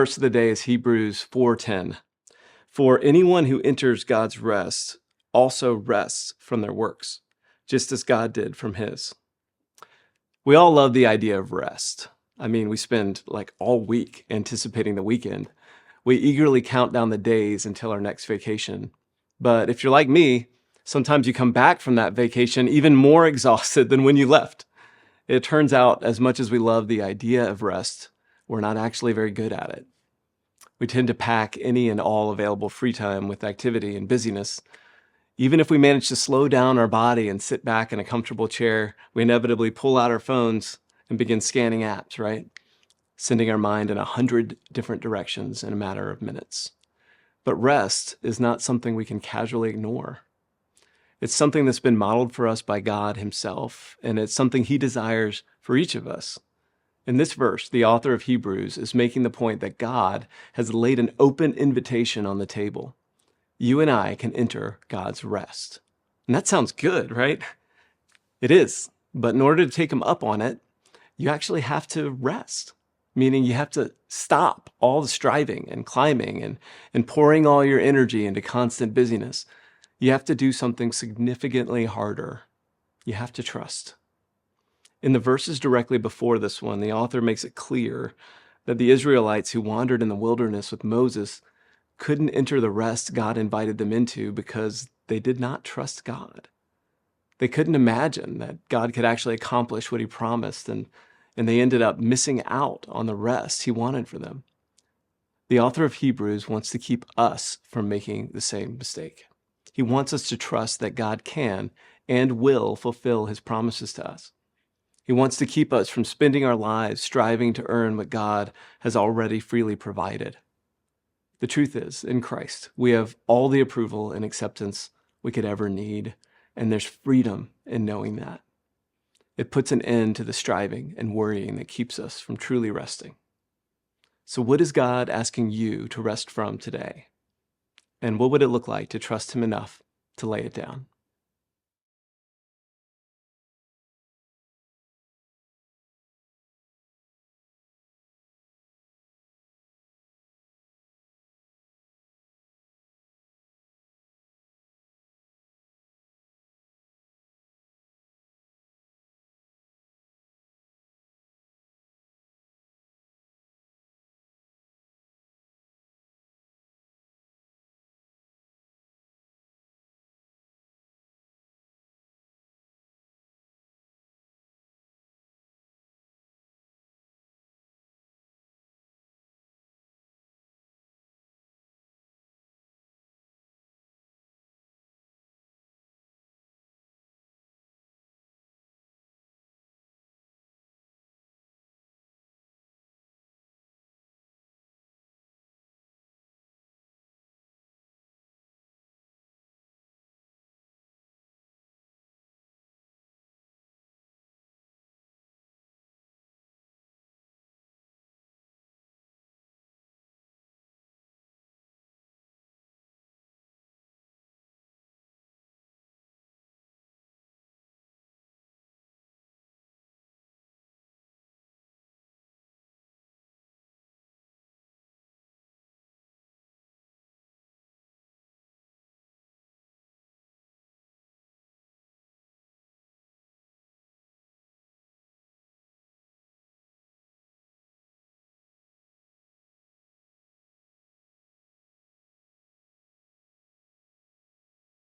Verse of the day is Hebrews 4:10. For anyone who enters God's rest also rests from their works, just as God did from his. We all love the idea of rest. I mean, we spend like all week anticipating the weekend. We eagerly count down the days until our next vacation. But if you're like me, sometimes you come back from that vacation even more exhausted than when you left. It turns out, as much as we love the idea of rest, we're not actually very good at it. We tend to pack any and all available free time with activity and busyness. Even if we manage to slow down our body and sit back in a comfortable chair, we inevitably pull out our phones and begin scanning apps, right? Sending our mind in 100 different directions in a matter of minutes. But rest is not something we can casually ignore. It's something that's been modeled for us by God himself, and it's something he desires for each of us. In this verse, the author of Hebrews is making the point that God has laid an open invitation on the table. You and I can enter God's rest. And that sounds good, right? It is. But in order to take him up on it, you actually have to rest, meaning you have to stop all the striving and climbing and pouring all your energy into constant busyness. You have to do something significantly harder. You have to trust. In the verses directly before this one, the author makes it clear that the Israelites who wandered in the wilderness with Moses couldn't enter the rest God invited them into because they did not trust God. They couldn't imagine that God could actually accomplish what he promised, and they ended up missing out on the rest he wanted for them. The author of Hebrews wants to keep us from making the same mistake. He wants us to trust that God can and will fulfill his promises to us. He wants to keep us from spending our lives striving to earn what God has already freely provided. The truth is, in Christ, we have all the approval and acceptance we could ever need, and there's freedom in knowing that. It puts an end to the striving and worrying that keeps us from truly resting. So what is God asking you to rest from today? And what would it look like to trust him enough to lay it down?